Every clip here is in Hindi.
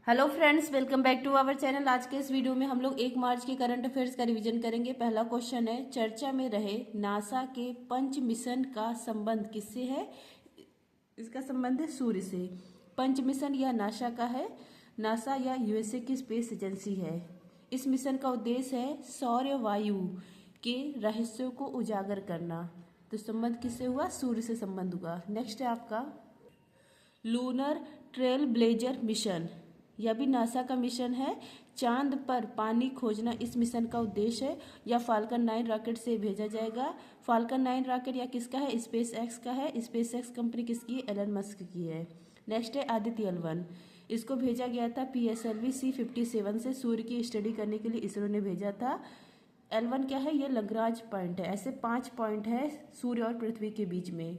Hello friends, welcome back to our channel. आज के इस वीडियो में हम लोग 1 मार्च के करंट अफेयर्स का रिवीजन करेंगे। पहला क्वेश्चन है, चर्चा में रहे नासा के पंच मिशन का संबंध किससे है? इसका संबंध है सूर्य से। पंच मिशन यह नासा का है। नासा या यूएसए की स्पेस एजेंसी है। इस मिशन का उद्देश्य है सौर वायु के रहस्यों को उजागर करना। तो संबंध किससे हुआ? सूर्य से संबंध हुआ। नेक्स्ट है आपका लूनर ट्रेल ब्लेजर मिशन। यह भी नासा का मिशन है। चांद पर पानी खोजना इस मिशन का उद्देश्य है। यह फाल्कन 9 रॉकेट से भेजा जाएगा। फाल्कन 9 रॉकेट या किसका है? स्पेस एक्स का है। स्पेस एक्स कंपनी किसकी है? एलन मस्क की है। नेक्स्ट है आदित्य L1। इसको भेजा गया था PSLV C57 से सूर्य की स्टडी करने के लिए इसरो ने भेजा था। L1 क्या है? ये लग्रांज पॉइंट है। ऐसे 5 पॉइंट है सूर्य और पृथ्वी के बीच में।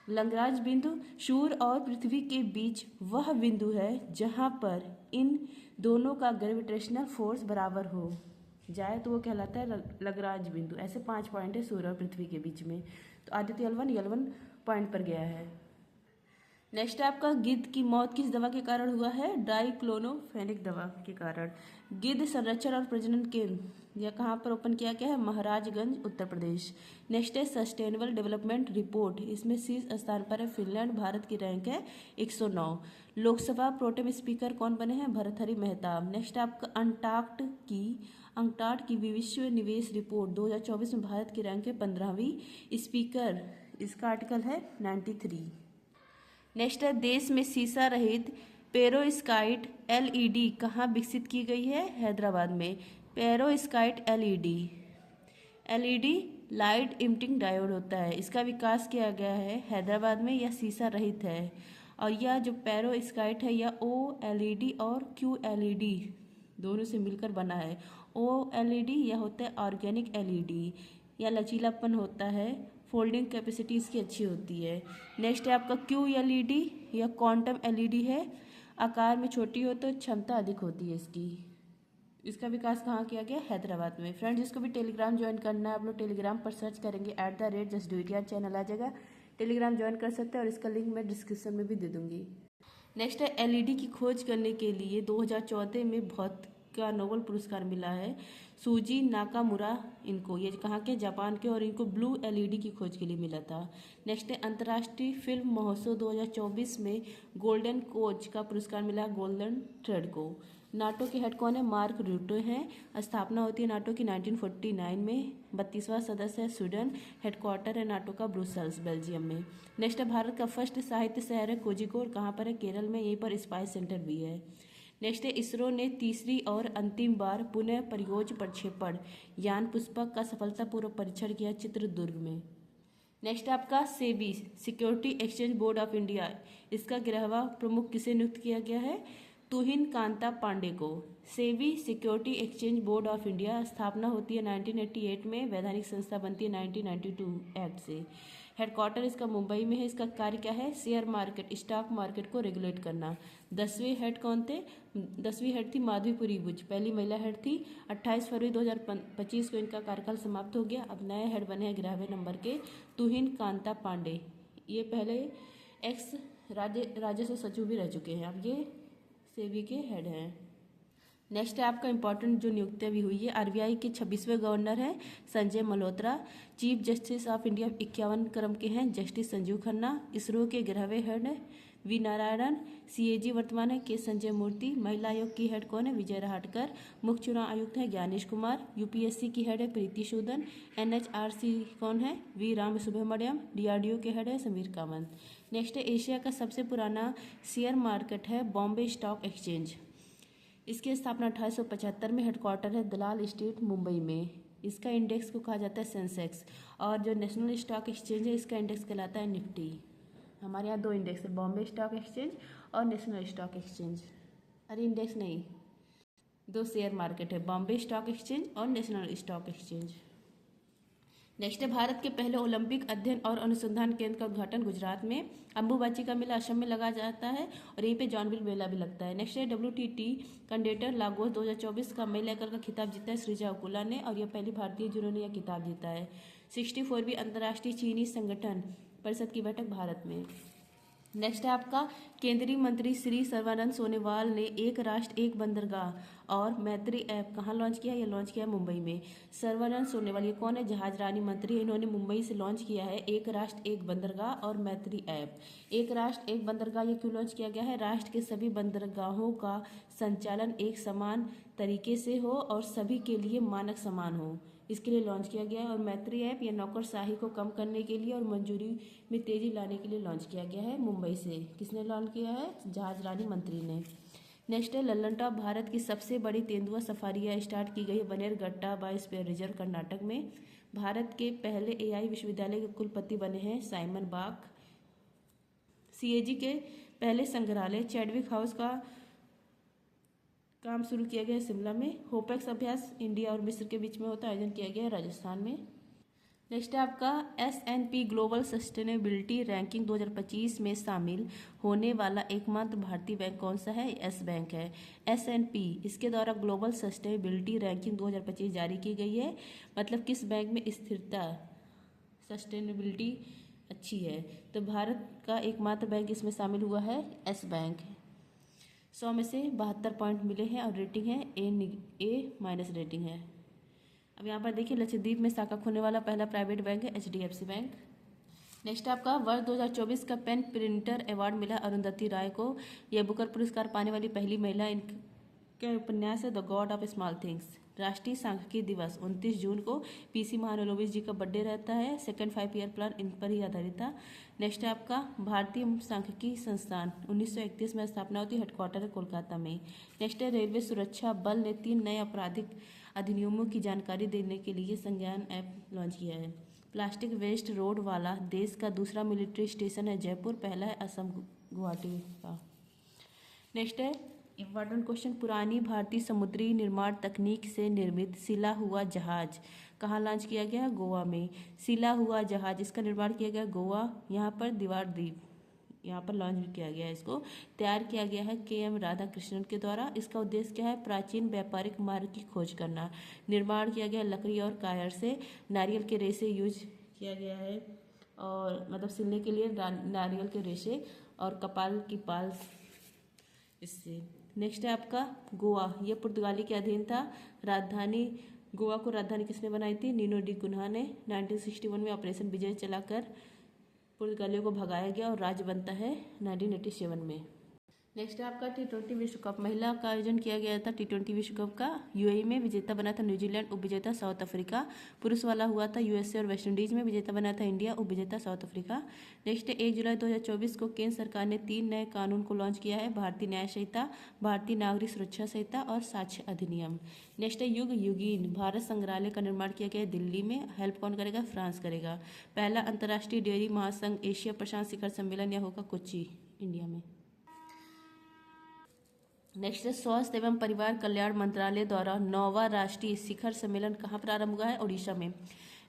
लग्रांज बिंदु सूर्य और पृथ्वी के बीच वह बिंदु है जहां पर इन दोनों का ग्रेविटेशनल फोर्स बराबर हो जाए तो वो कहलाता है लग्रांज बिंदु। ऐसे 5 पॉइंट है सूर्य और पृथ्वी के बीच में। तो आदित्य L1 पॉइंट पर गया है। नेक्स्ट है आपका गिद्ध की मौत किस दवा के कारण हुआ है? डाइक्लोनोफेनिक दवा के कारण। गिद्ध संरक्षण और प्रजनन केंद्र यह कहाँ पर ओपन किया गया है? महाराजगंज, उत्तर प्रदेश। नेक्स्ट है सस्टेनेबल डेवलपमेंट रिपोर्ट। इसमें शीर्ष स्थान पर है फिनलैंड। भारत की रैंक है 109। लोकसभा प्रोटेम स्पीकर कौन बने हैं? भर्तृहरि मेहताब। नेक्स्ट आपका अंटार्कटिक की विश्व निवेश रिपोर्ट 2024 में भारत की रैंक है 15वीं। स्पीकर इसका आर्टिकल है 93। नेक्स्ट है देश में शीशा रहित पेरोस्काइट LED कहाँ विकसित की गई है? हैदराबाद में। पेरोस्काइट LED लाइट इमिटिंग डायोड होता है। इसका विकास किया गया है हैदराबाद में। यह शीशा रहित है और यह जो पेरोस्काइट है यह OLED और QLED दोनों से मिलकर बना है। OLED यह होता है ऑर्गेनिक LED। यह लचीलापन होता है। फोल्डिंग कैपेसिटी इसकी अच्छी होती है। नेक्स्ट है आपका QLED। यह क्वांटम LED है। आकार में छोटी हो तो क्षमता अधिक होती है इसकी। इसका विकास कहाँ किया गया? हैदराबाद में। फ्रेंड्स, जिसको भी टेलीग्राम ज्वाइन करना है आप लोग टेलीग्राम पर सर्च करेंगे @justdoityard चैनल आ जाएगा। टेलीग्राम ज्वाइन कर सकते हैं और इसका लिंक मैं डिस्क्रिप्शन में भी दे दूंगी। नेक्स्ट है LED की खोज करने के लिए 2014 में भौतिक का नोबेल पुरस्कार मिला है सूजी नाकामुरा इनको। ये कहाँ के? जापान के। और इनको ब्लू LED की खोज के लिए मिला था। नेक्स्ट है अंतर्राष्ट्रीय फिल्म महोत्सव 2024 में गोल्डन कोच का पुरस्कार मिला गोल्डन थ्रेड को। नाटो के हेड कौन है? मार्क रूटे हैं। स्थापना होती है नाटो की 1949 में। 32वां सदस्य है स्वीडन। हेडक्वार्टर है नाटो का ब्रुसेल्स, बेल्जियम में। नेक्स्ट है भारत का फर्स्ट साहित्य शहर है कोझिकोड। कहाँ पर है? केरल में। यहीं पर स्पाइस सेंटर भी है। नेक्स्ट है इसरो ने तीसरी और अंतिम बार पुनः परियोज प्रक्षेपण यान पुष्पक का सफलतापूर्वक परीक्षण किया चित्रदुर्ग में। नेक्स्ट आपका SEBI security exchange board of India. इसका 11वां प्रमुख किसे नियुक्त किया गया है? तुहिन कांता पांडे को। SEBI security exchange board of India स्थापना होती है 1988 में। वैधानिक संस्था बनती है 1992 एक्ट से। हेडक्वार्टर इसका मुंबई में है। इसका कार्य क्या है? शेयर मार्केट, स्टॉक मार्केट को रेगुलेट करना। 10वें हेड कौन थे? 10वीं हेड थी माधवीपुरी बुच, पहली महिला हेड थी। 28 फरवरी 2025 को इनका कार्यकाल समाप्त हो गया। अब नए हेड बने हैं 11वें नंबर के तुहिन कांता पांडे। ये पहले एक्स राजस्व सचिव भी रह चुके हैं। अब ये सेबी के हेड हैं। नेक्स्ट है आपका इंपॉर्टेंट जो नियुक्तियां भी हुई है। RBI के 26वें गवर्नर हैं Sanjay Malhotra. Chief justice of India 51 क्रम के हैं जस्टिस संजीव खन्ना। इसरो के 11वें हेड है V नारायणन। CAG वर्तमान है के संजय मूर्ति। महिला आयोग की हेड कौन है? विजय रहाटकर। मुख्य चुनाव आयुक्त है ज्ञानेश कुमार। UPSC की हेड है प्रीति सूदन। NHRC कौन है? V राम सुब्रमण्यम। DRDO के हेड है समीर कामत। नेक्स्ट है एशिया का सबसे पुराना शेयर मार्केट है बॉम्बे स्टॉक एक्सचेंज। इसकी स्थापना 1875 में। हेडक्वार्टर है दलाल स्ट्रीट, मुंबई में। इसका इंडेक्स को कहा जाता है सेंसेक्स। और जो नेशनल स्टॉक एक्सचेंज है इसका इंडेक्स कहलाता है निफ्टी। हमारे यहाँ 2 इंडेक्स है, बॉम्बे स्टॉक एक्सचेंज और नेशनल स्टॉक एक्सचेंज। अरे इंडेक्स नहीं, 2 शेयर मार्केट है, बॉम्बे स्टॉक एक्सचेंज और नेशनल स्टॉक एक्सचेंज। नेक्स्ट है भारत के पहले ओलंपिक अध्ययन और अनुसंधान केंद्र का उद्घाटन गुजरात में। अंबुबाची का मेला असम में लगा जाता है और यहीं पे जॉनबिल मेला भी लगता है। नेक्स्ट है WTT कंडेटर लागोस 2024 का महिला एकल का खिताब जीता है सृजा उकुला ने और यह पहली भारतीय जिन्होंने यह खिताब जीता है। 64वीं अंतर्राष्ट्रीय चीनी संगठन परिषद की बैठक भारत में। नेक्स्ट है आपका केंद्रीय मंत्री श्री सर्बानंद सोनोवाल ने एक राष्ट्र एक बंदरगाह और मैत्री ऐप कहाँ लॉन्च किया? ये लॉन्च किया मुंबई में। सर्बानंद सोनोवाल ये कौन है? जहाज रानी मंत्री है। इन्होंने मुंबई से लॉन्च किया है एक राष्ट्र एक बंदरगाह और मैत्री ऐप। एक राष्ट्र एक बंदरगाह ये क्यों लॉन्च किया गया है? राष्ट्र के सभी बंदरगाहों का संचालन एक समान तरीके से हो और सभी के लिए मानक समान हो, इसके लिए लॉन्च किया गया है। और मैत्री ऐप या नौकरशाही को कम करने के लिए और मंजूरी में तेजी लाने के लिए लॉन्च किया गया है मुंबई से। किसने लॉन्च किया है? जहाज रानी मंत्री ने। नेक्स्ट है लल्लन टॉप भारत की सबसे बड़ी तेंदुआ सफारी स्टार्ट की गई है बनेरघट्टा बायोस्फीयर रिजर्व कर्नाटक में। भारत के पहले एआई विश्वविद्यालय के कुलपति बने हैं साइमन बाक। सीएजी के पहले संग्रहालय चैडविक हाउस का काम शुरू किया गया है शिमला में। होपेक्स अभ्यास इंडिया और मिस्र के बीच में होता है, आयोजन किया गया है राजस्थान में। नेक्स्ट है आपका S&P ग्लोबल सस्टेनेबिलिटी रैंकिंग 2025 में शामिल होने वाला एकमात्र भारतीय बैंक कौन सा है? यस बैंक है। S&P इसके द्वारा ग्लोबल सस्टेनेबिलिटी रैंकिंग 2025 जारी की गई है। मतलब किस बैंक में स्थिरता सस्टेनेबिलिटी अच्छी है, तो भारत का एकमात्र बैंक इसमें शामिल हुआ है एस बैंक। 100 में से 72 पॉइंट मिले हैं और रेटिंग है A- रेटिंग है। अब यहाँ पर देखिए लक्षद्वीप में शाखा खोलने वाला पहला प्राइवेट बैंक है HDFC बैंक। नेक्स्ट आपका वर्ष 2024 का पेन प्रिंटर अवार्ड मिला अरुंधति राय को। यह बुकर पुरस्कार पाने वाली पहली महिला। इनका उपन्यास है the God of small things. राष्ट्रीय सांख्यिकी दिवस 29 जून को PC महालनोबिस जी का बर्थडे रहता है। सेकंड 5 ईयर प्लान इन पर ही आधारित था। नेक्स्ट है आपका भारतीय सांख्यिकी संस्थान 1931 में स्थापना होती है, हेडक्वार्टर है कोलकाता में। नेक्स्ट है रेलवे सुरक्षा बल ने 3 नए आपराधिक अधिनियमों की जानकारी देने के लिए संज्ञान ऐप लॉन्च किया है। प्लास्टिक वेस्ट रोड वाला देश का दूसरा मिलिट्री स्टेशन है जयपुर, पहला है असम गुवाहाटी का। नेक्स्ट है इंपॉर्टेंट क्वेश्चन, पुरानी भारतीय समुद्री निर्माण तकनीक से निर्मित सिला हुआ जहाज कहाँ लॉन्च किया गया है? गोवा में। सिला हुआ जहाज इसका निर्माण किया गया गोवा, यहाँ पर दीवार द्वीप, यहाँ पर लॉन्च भी किया गया है। इसको तैयार किया गया है KM राधाकृष्णन के द्वारा। इसका उद्देश्य क्या है? प्राचीन व्यापारिक मार्ग की खोज करना। निर्माण किया गया लकड़ी और कायर से। नारियल के रेशे यूज किया गया है और मतलब सिलने के लिए नारियल के रेशे और कपाल की पाल इससे। नेक्स्ट है आपका गोवा, ये पुर्तगाली के अधीन था। राजधानी गोवा को राजधानी किसने बनाई थी? नीनो डी कुन्हा ने। 1961 में ऑपरेशन विजय चलाकर पुर्तगालियों को भगाया गया और राज्य बनता है 1987 में। नेक्स्ट है आपका T20 विश्व कप। महिला का आयोजन किया गया था T20 विश्व कप का। UAE में विजेता बना था न्यूजीलैंड, उपविजेता साउथ अफ्रीका। पुरुष वाला हुआ था USA और वेस्ट इंडीज में, विजेता बना था इंडिया, उपविजेता साउथ अफ्रीका। नेक्स्ट है 1 जुलाई 2024 को केंद्र सरकार ने 3 नए कानून को लॉन्च किया है, भारतीय न्याय संहिता, भारतीय नागरिक सुरक्षा संहिता और साक्ष्य अधिनियम। नेक्स्ट है युग युगीन भारत संग्रहालय का निर्माण किया गया है दिल्ली में। हेल्प कौन करेगा? फ्रांस करेगा। पहला अंतर्राष्ट्रीय डेयरी महासंघ एशिया प्रशांत शिखर सम्मेलन यह होगा कोच्चि, इंडिया में। नेक्स्ट है स्वास्थ्य एवं परिवार कल्याण मंत्रालय द्वारा 9वां राष्ट्रीय शिखर सम्मेलन कहाँ प्रारंभ हुआ है? उड़ीसा में।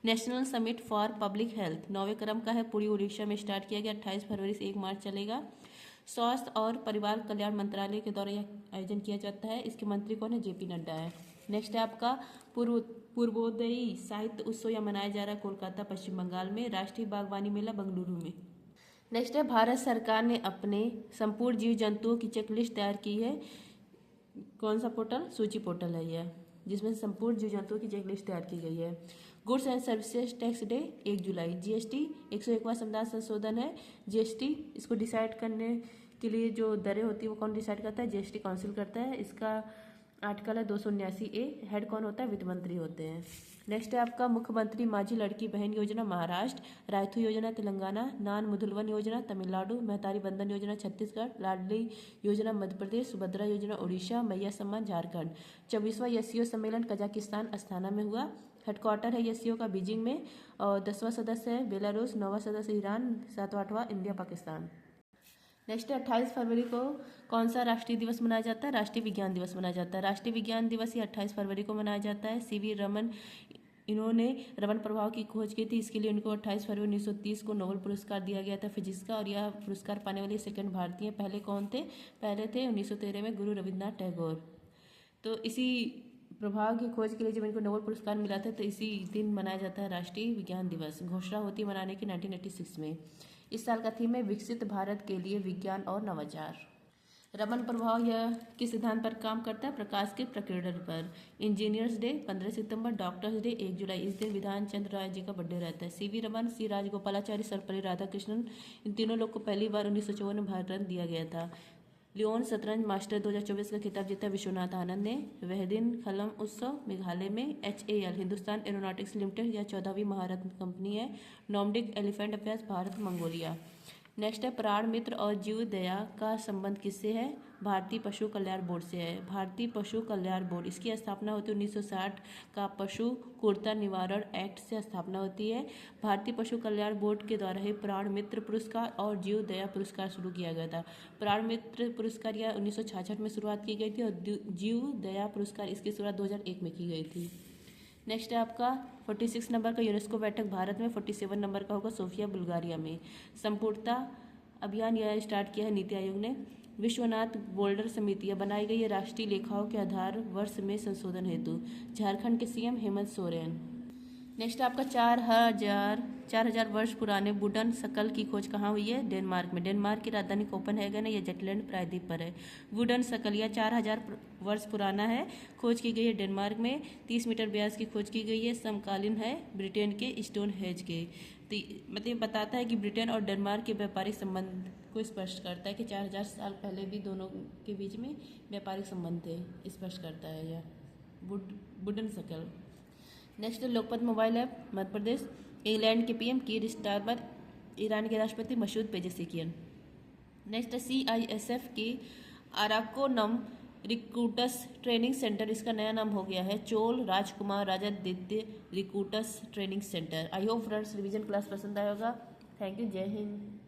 National summit for public health 9वें क्रम का है, पूरी उड़ीसा में स्टार्ट किया गया। 28 फरवरी से 1 मार्च चलेगा। स्वास्थ्य और परिवार कल्याण मंत्रालय के द्वारा यह आयोजन किया जाता है। इसके मंत्री कौन है? JP नड्डा है। नेक्स्ट है आपका पूर्वोदयी साहित्य उत्सव यह मनाया जा रहा है कोलकाता पश्चिम बंगाल में। राष्ट्रीय बागवानी मेला बेंगलुरु में। नेक्स्ट है भारत सरकार ने अपने संपूर्ण जीव जंतुओं की चेकलिस्ट तैयार की है। कौन सा पोर्टल? सूची पोर्टल है यह, जिसमें संपूर्ण जीव जंतुओं की चेकलिस्ट तैयार की गई है। Goods and services tax day 1 July. GST 101वां संविधान संशोधन है। GST इसको डिसाइड करने के लिए जो दरें होती है वो कौन डिसाइड करता है? GST काउंसिल करता है। इसका आर्टिकल है 279A। हेड कौन होता है? वित्त मंत्री होते हैं। नेक्स्ट है आपका मुख्यमंत्री माझी लड़की बहन योजना महाराष्ट्र, रायथू योजना तेलंगाना, नान मुधुलवन योजना तमिलनाडु, महतारी बंधन योजना छत्तीसगढ़, लाडली योजना मध्य प्रदेश, सुभद्रा योजना उड़ीसा, मैया सम्मान झारखंड। 24वां SCO सम्मेलन कजाकिस्तान अस्थाना में हुआ। हेडक्वार्टर है SCO का बीजिंग में। और 10वां सदस्य है बेलारूस, 9वां सदस्य ईरान, 7वां 8वां इंडिया पाकिस्तान। नेक्स्ट 28 फरवरी को कौन सा राष्ट्रीय दिवस मनाया जाता है? राष्ट्रीय विज्ञान दिवस मनाया जाता है। राष्ट्रीय विज्ञान दिवस ये 28 फरवरी को मनाया जाता है। CV रमन, इन्होंने रमन प्रभाव की खोज की थी, इसके लिए उनको 28 फरवरी 1930 को नोबेल पुरस्कार दिया गया था फिजिक्स का। और यह पुरस्कार पाने वाले सेकंड भारतीय पहले कौन थे? पहले थे 1913 में गुरु रविन्द्रनाथ टैगोर। तो इसी प्रभाव की खोज के लिए जब इनको नोबेल पुरस्कार मिला था तो इसी दिन मनाया जाता है राष्ट्रीय विज्ञान दिवस। घोषणा होती है मनाने की 1986 में। इस साल का थीम है विकसित भारत के लिए विज्ञान और नवाचार। रमन प्रभाव यह किस सिद्धांत पर काम करता है? प्रकाश के प्रकीर्णन पर। इंजीनियर्स डे 15 सितंबर, डॉक्टर्स डे 1 जुलाई, इस दिन विधान चंद्र राय जी का बर्थडे रहता है। सीवी रमन, सी राजगोपालाचारी, सर्वपल्ली राधाकृष्णन, इन तीनों लोग को पहली बार 1954 में भारत रत्न दिया गया था। लियोन शतरंज मास्टर 2024 का खिताब जीता विश्वनाथ आनंद ने। वह दिन खलम उत्सव मेघालय में। HAL हिंदुस्तान एरोनॉटिक्स लिमिटेड यह 14वीं महारत्न कंपनी है। Nordic elephant affairs Bharat Mongolia. Next है प्राण मित्र और जीव दया का संबंध किससे है? भारतीय पशु कल्याण बोर्ड से है। भारतीय पशु कल्याण बोर्ड, इसकी स्थापना होती है 1960 का पशु क्रूरता निवारण एक्ट से स्थापना होती है। भारतीय पशु कल्याण बोर्ड के द्वारा ही प्राण मित्र पुरस्कार और जीव दया पुरस्कार शुरू किया गया था। प्राण मित्र पुरस्कार यह 1966 में शुरुआत की गई थी और जीव दया पुरस्कार इसकी शुरुआत 2001 में की गई थी। नेक्स्ट है आपका 46 नंबर का यूनेस्को बैठक भारत में, 47 नंबर का होगा सोफिया बुल्गारिया में। संपूर्णता अभियान यह स्टार्ट किया है नीति आयोग ने। विश्वनाथ बोल्डर समितियां बनाई गई है राष्ट्रीय लेखाओं के आधार वर्ष में संशोधन हेतु। झारखंड के सीएम हेमंत सोरेन। नेक्स्ट आपका 4000 वर्ष पुराने वुडन शकल की खोज कहाँ हुई है? डेनमार्क में। डेनमार्क की राजधानी कोपेनहेगन है, यह जटलैंड प्रायद्वीप पर है। वुडन शकल यह 4000 वर्ष पुराना है, खोज की गई है डेनमार्क में। 30 मीटर व्यास की खोज की गई है, समकालीन है ब्रिटेन के स्टोनहेंज के। तो मतलब बताता है कि ब्रिटेन और डेनमार्क के व्यापारिक संबंध को स्पष्ट करता है कि 4000 साल पहले भी दोनों के बीच में व्यापारिक संबंध थे, स्पष्ट करता है यह वुडन शकल। Next Lokmat mobile app Madhya Pradesh. England के पीएम कीर स्टारमर, ईरान के राष्ट्रपति मसूद पेजेशिकियन। नेक्स्ट CISF की अराकोनम रिक्रूटर्स ट्रेनिंग सेंटर, इसका नया नाम हो गया है चोल राजकुमार Rajaditya recruiters training centre. I hope friends revision class पसंद आया होगा। थैंक यू, जय हिंद।